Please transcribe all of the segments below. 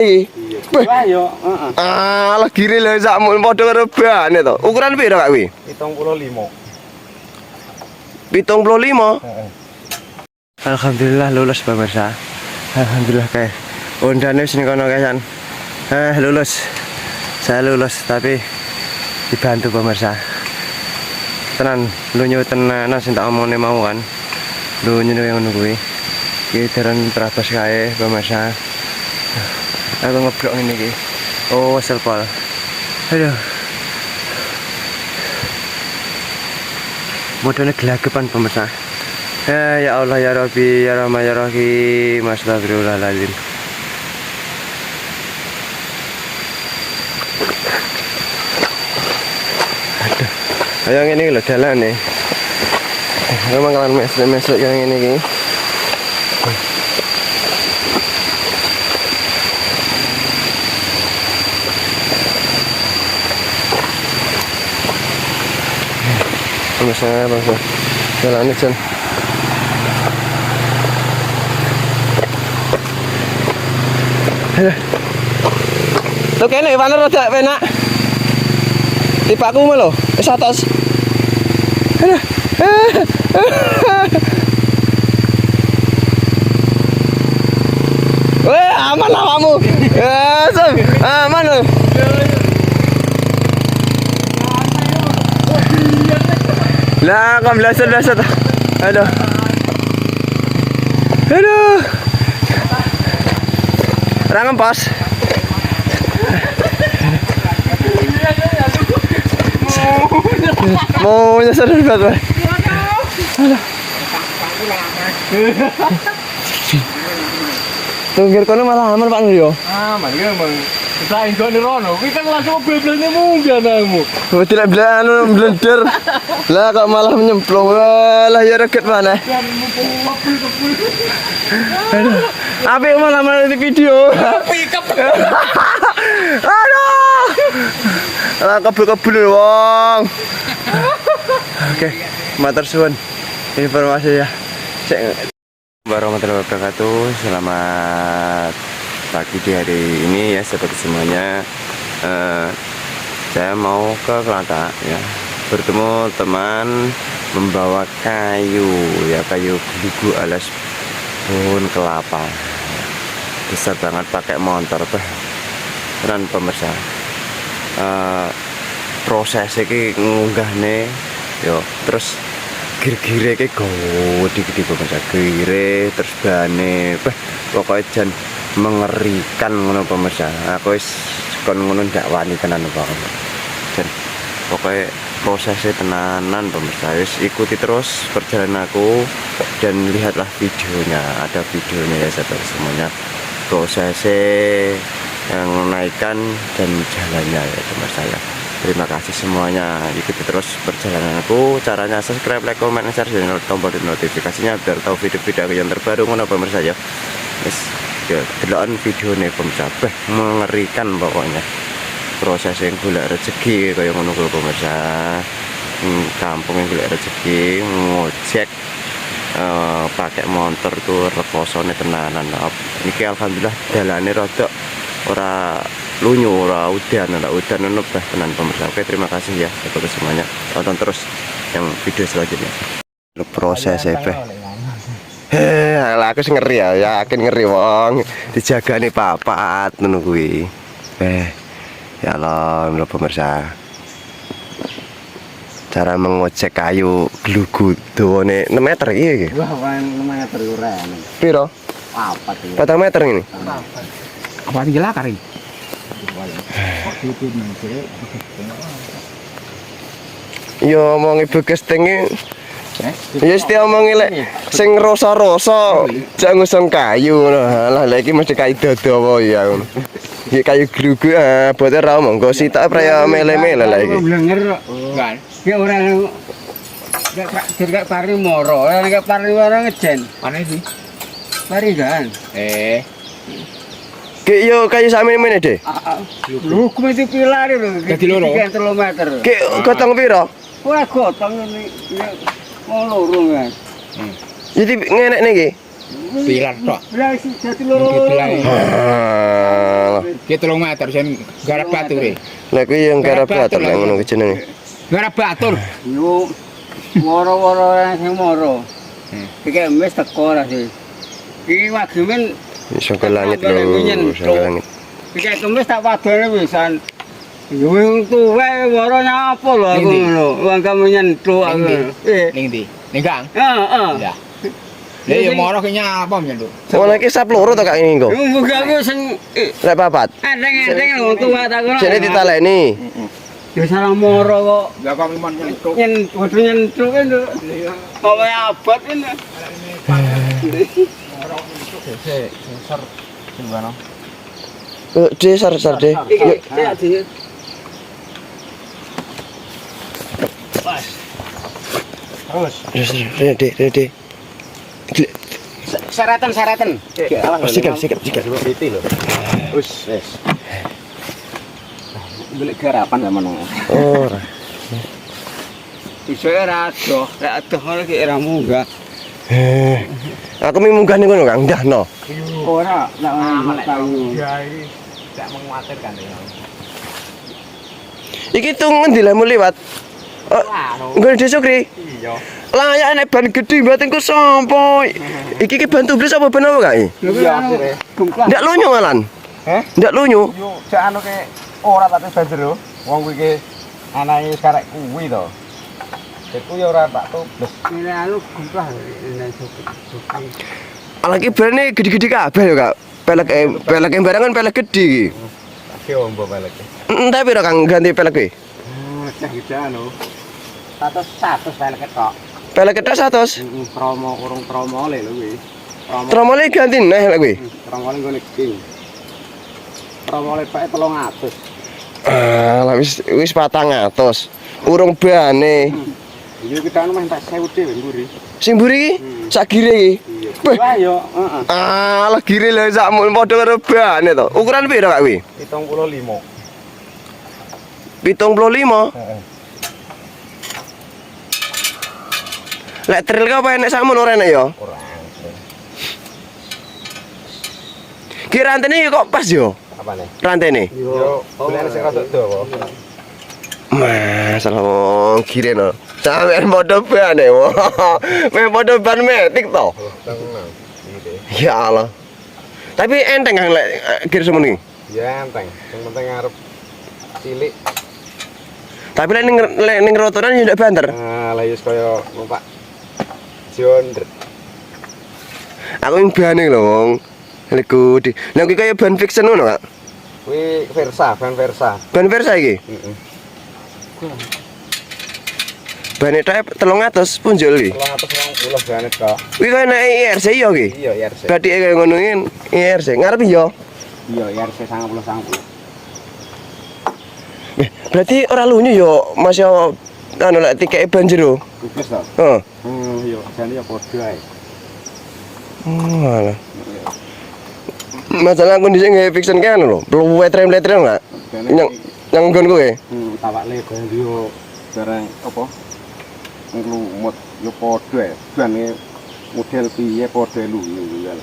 Wah yo, heeh. Alah gire lho sakmu padha karo bane to. Ukuran piro Kak kuwi? 75. 75. Heeh. Alhamdulillah lulus pemirsa. Alhamdulillah kayak undane wis ning kono kayan. Lulus. Saya lulus tapi dibantu pemirsa. Tenan lunyu tenan sing tak omongne mau kan. Lunyu yang ngono kuwi. Iki jaran terabas kae pemirsa. Aku ngeblok ini ki. Oh, selpal. Aduh. Modalnya gelagapan pemirsa. Ya Allah ya Rabbi ya Rahman ya Rahim. Astagfirullahaladzim. Aduh. Ayo ini lho dalan nih. Memang kalian mesuk yang ini ki. Bangsa jalan ini Jan. Lo kene mana roda penak. Tipaku lho, wis atos. Weh, aman awakmu. Aman lho. Lah, kam blasat. Aduh. Rangan pas. Mau nyasar banget. Aduh. Tunggir kono malah aman Pak Nur yo. Aman ya, Bang. Selain kau nirono, kita langsung bebelnya munggah namu. Oh, tidak belakang blender. Lah kok malah menyemplung. Lah ya reget mana? Aduh. Api malah di video. Pikap. Aduh. Lah kebul-kebul wong. Oke, matur suwun informasi ya. Warahmatullahi wabarakatuh. Selamat pagi di hari ini ya seperti semuanya. Saya mau ke Kelata ya, bertemu teman membawa kayu ya, kayu gelugu alias pohon kelapa besar banget pakai motor keren pemirsa. Proses ini ngunggah nih yo, terus gire-gire ke gede pemirsa, gire terus bane pokoknya jan mengerikan ngono pemirsa. Aku wis kon ngono ndak wani tenan banget. Dan pokoknya prosesnya tenanan pemirsa. Wis ikuti terus perjalanan aku dan lihatlah videonya. Ada videonya ya saudara semuanya. Prosesnya yang menaikkan dan jalannya ya pemirsa ya. Terima kasih semuanya, ikuti terus perjalanan aku. Caranya subscribe, like, comment, share, dan tombol notifikasinya biar tahu video-video aku yang terbaru ngono pemirsa ya. Yes. Ya, delokan video nih pemirsa, mengerikan pokoknya. Proses yang golek rezeki kayak ngono kuwi pemirsa. Kampung yang golek rezeki ngojek pakai motor tuh reposone tenanan. Niki alhamdulillah dalane rada ora lunyu, ora udan ono tenan pemirsa. Oke, terima kasih ya untuk semuanya. Tonton terus yang video selanjutnya. Proses aku sih ngeri ya, yakin ngeri wong. Dijaga nih papat nungguin. Ya Allah, pemirsa. Cara mengocek kayu gelugu dawane 6 meter iki. Wah, 6 meter ora. Piro? 4 4 meter ini. Apa tinggal akar iki? Yo omong ibu kestinge. Ya setiap omongi lek sing rosa-rosa jangan ngusung kayu ngono. Lah iki mesti kayu dada wae ya ngono. Iki kayu glugu bote ra omong go sitok praya mele-mele lah iki. Blenger kan. Ki ora gak pari moro, ora gak pari ora ngejen. Mana iki? Pari kan. Ki yo kayu sakmene De. Lho kumete pilar lho. Dadi loro. 3 meter. Ki gotong piro? Ora gotong ini mau loro kan. Jadi ngenek niki. Pilar tok. Lah isi jati loro. Ki 3 meter sen garap batur e. Lah kuwi yang garap batur lah ngono kuwi jenenge. Garap batur. Yo woro-woro sing moro. Iki mes teko lah sih. Iki wagemen Iso ke langit lho, iso ke langit. iki kemis tak wadone pisan. Yo wong tuwe woro nyapa lho aku ngono. Wong kamu nyentuh aku. Ning ndi? Ning gang. Heeh. Ya. Lah yo moro ki nyapa nyentuh. Ngono iki sap loro to Kak ini engko. Muga aku sing Lek papat. enteng-enteng wong tuwa tak ngono. Jane ditaleni. Yo salah moro kok. Lah kok imon nyentuh. Kudu nyentuh kan lho. Kok kaya abot kan. Sensor gimana? De sar de. Iki ya di. Terus. De. Saratan. Sikap. Piti lho. Wis. Golek garapan ya meneng. Ora. Iso ora adoh, lek adoh ngono ki ora munggah. Aku mung munggah ning ngono Kang, ndahno. Ora, lek ngono kayu. Ya iki gak menguatirkan ya. Iki tuh ngendi lah liwat? Nggon Desa Sukri. Iya. Lah nek ban gedhi mbaten ku sampo. Iki ki ban tubles apa ban apa Kak? Iya, akhirnya. Ndak lunyu malan. Heh? Ndak lunyu. Yo jak anu ke ora tapi banjero. Wong kuwi ki anake karek kuwi to. Iku ya ora tak tubles. Ini anu gumplah nek suki. Ala ki bane gede-gede kabeh ya Kak. Pelek barangan pelek gedhi iki. Aki ombo balik. Entek piro Kang ganti pelek iki? Cah gede anu. 100 balik ketok. Pelek ketok 100. Promo urung promo le lho kuwi. Tromole ganti neh lek kuwi. Promo le ngene iki. Promo le pae 300. Lah wis 400. Urung bane. Iya kita anu meh tak 1000 dhewe mburi. Sing mburi iki sak gire iki. Beh. Wah yo, heeh. Lah gire lho sakmu padha karo bane to. Ukuran piro Kak kuwi? 75. 75. Heeh. Lek tril ka apa enek sakmu ora enek ya? Ora. Ki rantene kok pas yo. Apane? Rantene. Yo, golek sing rada dawa. Masalah wong gire no. Sampeyan padha bane. Meh padha ban metik to. Tenang. Iki. Ya Allah. Tapi enteng Kang lek gire semene. Ya enteng. Sing penting arep cilik. Tapi lek ning rotoran yo ndak banter. Nah, lah wis kaya numpak jonder. Aku ing bane lho wong. Lek gede. Lah kuwi kaya ban fiction ngono Kak. Kuwi Versa, ban Versa. Ban Versa iki. Heeh. Bane tek 300 punjul iki. 320 jane kok. Kuwi kaya nek IRC yo iki. Iya, IRC. Bathike kaya ngono iki IRC. Ngarep yo. Iya, IRC 90. Berarti ora lunyu yo Mas yo anu lek tikeke banjero. Tugas to. Heeh. Iya, jane ya padha ae. Alah. Masalah kondisi nge fiction kan lho. Belum letrem-letrem enggak? Yang nggon kowe. Tawakle ganti yo barang apa? Nglumut yo padha ae. Bane model piye padha lunyu ya.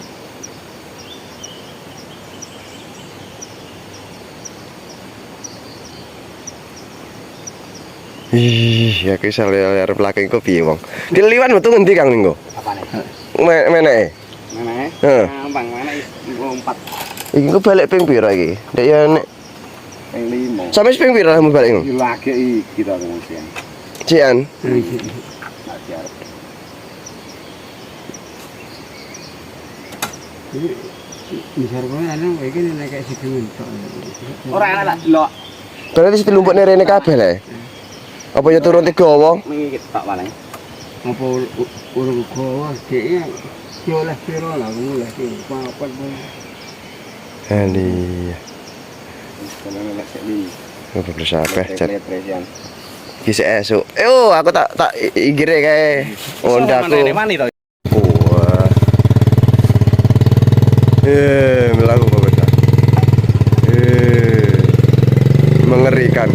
Ih, ya ki sale arep laki kok piye wong. Diliwan metu ngendi Kang Minggo? Apane? Meneke. Meneh. Heeh. Gampang meneh 4 Iki ku balik ping pira iki? Ndek ya nek ping 5. sampe ping pira lah balik ngono? Yo lagi iki to kemudian. Cian. Lagi arep. Misal kowe anu iki nek kayak sing mentok. Ora enak lah delok. Berarti sing lumpuk rene kabeh le. Apa ya turun Tegawa? Mingit tok paling. Apa urung gowo dhek yo oleh piro lah mulai iki papat. Ali. Kalau nek sik li. Apa bersabeh cat. Letresian. Ki esuk. Aku tak igire kae. Hondaku. Mani to. Wah. Melaku kok beda. Mengerikan.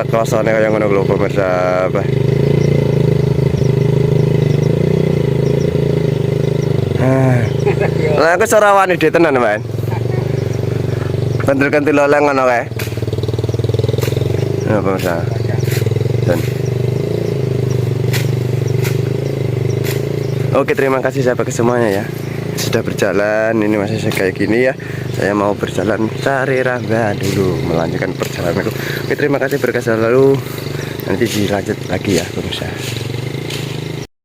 kelosone kaya ngono lho pemirsa. Apa? Lah aku ora wani dhe tenan, Man. Kantil-kantil oleh ngono kae. Nah, pemirsa. Dan oke, terima kasih sahabat semuanya ya. Sudah berjalan, ini masih kayak gini ya. Saya mau berjalan cari Rangga dulu, melanjutkan perjalananku. Oke, terima kasih berkah selalu. Nanti dilanjut lagi ya pemirsa.